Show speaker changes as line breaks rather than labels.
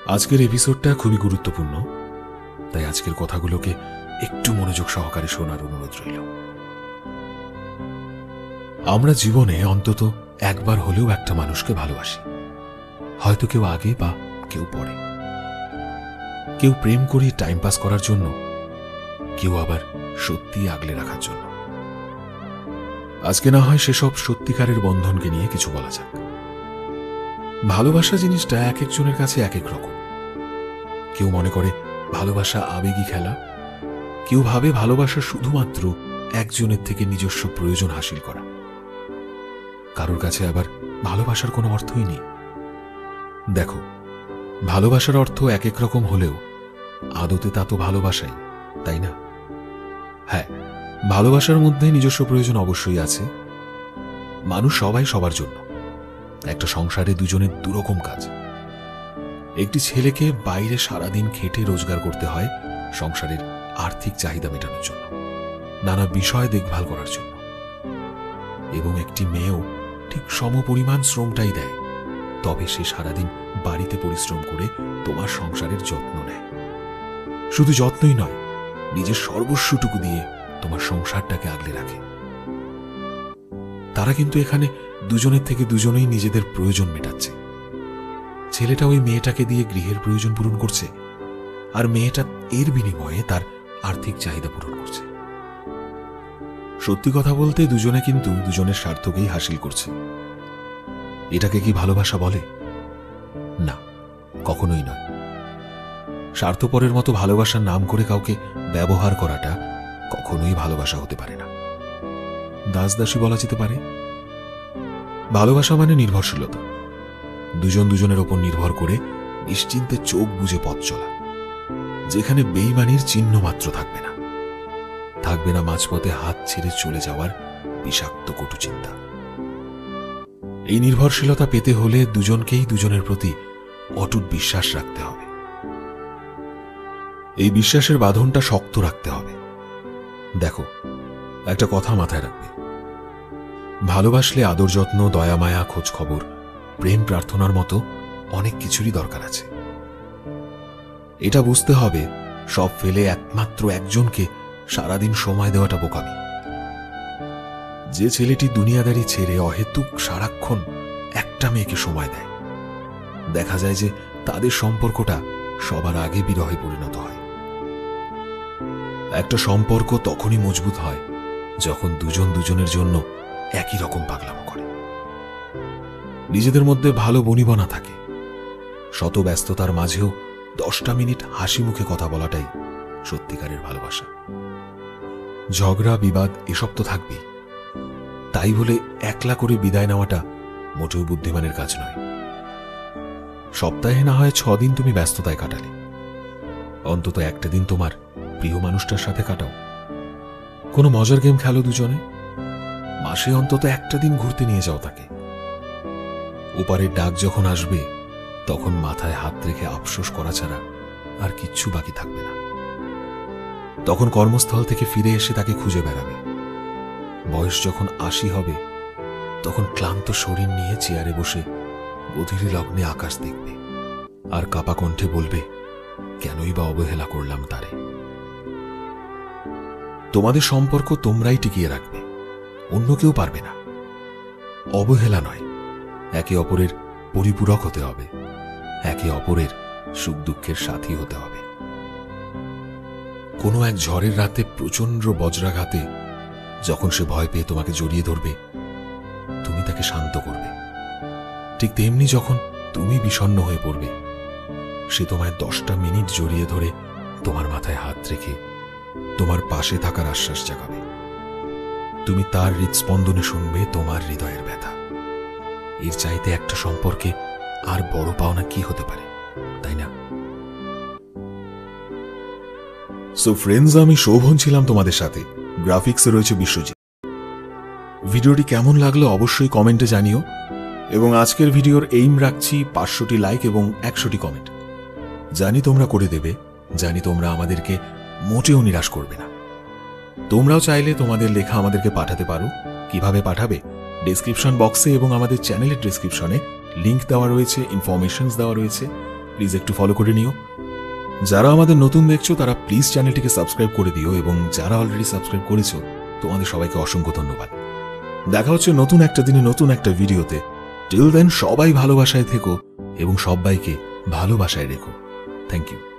আজকের এপিসোডটা খুবই গুরুত্বপূর্ণ, তাই আজকের কথাগুলোকে একটু মনোযোগ সহকারে শোনার অনুরোধ রইল। আমরা জীবনে অন্তত একবার হলেও একটা মানুষকে ভালোবাসি, হয়তো কেউ আগে বা কেউ পরে। কেউ প্রেম করি টাইম পাস করার জন্য, কেউ আবার সত্যি আগলে রাখার জন্য। আজকে না হয় সেসব সত্যিকারের বন্ধনকে নিয়ে কিছু বলা যাক। ভালোবাসা জিনিসটা এক একজনের কাছে এক এক রকম। কেউ মনে করে ভালোবাসা আবেগী খেলা, কেউ ভাবে ভালোবাসা শুধুমাত্র একজনের থেকে নিজস্ব প্রয়োজন হাসিল করা। কারোর কাছে আবার ভালোবাসার কোনো অর্থই নেই। দেখো, ভালোবাসার অর্থ এক এক রকম হলেও আদতে তা তো ভালোবাসাই, তাই না? হ্যাঁ, ভালোবাসার মধ্যে নিজস্ব প্রয়োজন অবশ্যই আছে। মানুষ সবাই সবার জন্য। একটা সংসারে দুজনের দুরকম কাজ। একটি ছেলেকে বাইরে সারাদিন খেটে রোজগার করতে হয় সংসারের আর্থিক চাহিদা মেটানোর জন্য, নানা বিষয় দেখভাল করার জন্য। এবং একটি মেয়েও ঠিক সমপরিমাণ শ্রমটাই দেয়, তবে সে সারাদিন বাড়িতে পরিশ্রম করে তোমার সংসারের যত্ন নেয়। শুধু যত্নই নয়, নিজের সর্বস্বটুকু দিয়ে তোমার সংসারটাকে আগলে রাখে। তারা কিন্তু এখানে দুজনের থেকে দুজনেই নিজেদের প্রয়োজন মেটাচ্ছে। ছেলেটা ওই মেয়েটাকে দিয়ে গৃহের প্রয়োজন পূরণ করছে, আর মেয়েটা এর বিনিময়ে তার আর্থিক চাহিদা পূরণ করছে। সত্যি কথা বলতে দুজনে কিন্তু দুজনের স্বার্থকেই হাসিল করছে। এটাকে কি ভালোবাসা বলে? না, কখনোই নয়। স্বার্থপরের মতো ভালোবাসার নাম করে কাউকে ব্যবহার করাটা কখনোই ভালোবাসা হতে পারে না। দাসদাসী বলা যেতে পারে। ভালোবাসা মানে নির্ভরশীলতা। দুজন দুজনের ওপর নির্ভর করে নিশ্চিন্তে চোখ বুজে পথ চলা, যেখানে বেইমানির চিহ্ন মাত্র থাকবে না। থাকবে না মাঝপথে হাত ছেড়ে চলে যাওয়ার বিষাক্ত কটু চিন্তা। এই নির্ভরশীলতা পেতে হলে দুজনকেই দুজনের প্রতি অটুট বিশ্বাস রাখতে হবে। এই বিশ্বাসের বাঁধনটা শক্ত রাখতে হবে। দেখো, একটা কথা মাথায় রাখবে, ভালোবাসলে আদর যত্ন, দয়া মায়া, খোঁজ খবর, প্রেম প্রার্থনার মতো অনেক কিছুরই দরকার আছে। এটা বুঝতে হবে সব ফেলে একমাত্র একজনকে সারাদিন সময় দেওয়াটা বোকামি। যে ছেলেটি দুনিয়াদারি ছেড়ে অহেতুক সারাক্ষণ একটা মেয়েকে সময় দেয়, দেখা যায় যে তাদের সম্পর্কটা সবার আগে বিরহে পরিণত হয়। একটা সম্পর্ক তখনই মজবুত হয় যখন দুজন দুজনের জন্য একই রকম পাগলামো করে, নিজেদের মধ্যে ভালো বনিবনা থাকে। শত ব্যস্ততার মাঝেও 10টা মিনিট হাসি মুখে কথা বলাটাই সত্যিকারের ভালোবাসা। ঝগড়া বিবাদ এসব তো থাকবেই, তাই বলে একলা করে বিদায় নেওয়াটা মোটেও বুদ্ধিমানের কাজ নয়। সপ্তাহে না হয় 6 দিন তুমি ব্যস্ততায় কাটালে, অন্তত একটা দিন তোমার প্রিয় মানুষটার সাথে কাটাও। কোনো মজার গেম খেলো দুজনে, মাসে অন্তত একটা দিন ঘুরতে নিয়ে যাও তাকে। ওপারের ডাক যখন আসবে তখন মাথায় হাত রেখে আফসোস করা ছাড়া আর কিচ্ছু বাকি থাকবে না। তখন কর্মস্থল থেকে ফিরে এসে তাকে খুঁজে বেড়াবে। বয়স যখন 80 হবে তখন ক্লান্ত শরীর নিয়ে চেয়ারে বসে গধূলি লগ্নে আকাশ দেখবে আর কাপা কণ্ঠে বলবে, কেনই বা অবহেলা করলাম তারে। তোমাদের সম্পর্ক তোমরাই টিকিয়ে রাখবে, অন্য কেউ পারবে না। অবহেলা নয়, একে অপরের পরিপূরক হতে হবে, একে অপরের সুখ দুঃখের সাথী হতে হবে। কোনো এক ঝড়ের রাতে প্রচন্ড বজ্রাঘাতে যখন সে ভয় পেয়ে তোমাকে জড়িয়ে ধরবে, তুমি তাকে শান্ত করবে। ঠিক তেমনি যখন তুমি বিষণ্ণ হয়ে পড়বে, সে তোমায় 10টা মিনিট জড়িয়ে ধরে তোমার মাথায় হাত রেখে তোমার পাশে থাকার আশ্বাস জাগাবে। তুমি তার হৃদস্পন্দনে শুনবে তোমার হৃদয়ের ব্যথা। এর চাইতে একটা সম্পর্কে আর বড় পাওনা কি হতে পারে, তাই না? সো ফ্রেন্ডস, আমি শোভন ছিলাম তোমাদের সাথে। গ্রাফিক্সে রয়েছে বিশ্বজিৎ। ভিডিওটি কেমন লাগলো অবশ্যই কমেন্টে জানিও, এবং আজকের ভিডিওর এইম রাখছি 500টি লাইক এবং 100টি কমেন্ট। জানি তোমরা করে দেবে, জানি তোমরা আমাদেরকে মোটেও নিরাশ করবে না। তোমরাও চাইলে তোমাদের লেখা আমাদেরকে পাঠাতে পারো। কিভাবে পাঠাবে? ডেসক্রিপশন বক্সে এবং আমাদের চ্যানেলের ডেসক্রিপশনে লিংক দেওয়া রয়েছে, ইনফরমেশনস দেওয়া রয়েছে। প্লিজ একটু ফলো করে নিও। যারা আমাদের নতুন দেখছো তারা প্লিজ চ্যানেলটিকে সাবস্ক্রাইব করে দিও, এবং যারা অলরেডি সাবস্ক্রাইব করেছো তোমাদের সবাইকে অসংখ্য ধন্যবাদ। দেখা হচ্ছে নতুন একটা দিনে নতুন একটা ভিডিওতে। টিল দেন সবাই ভালোবাসায় থেকো এবং সবাইকে ভালোবাসায় রেখো। Thank you.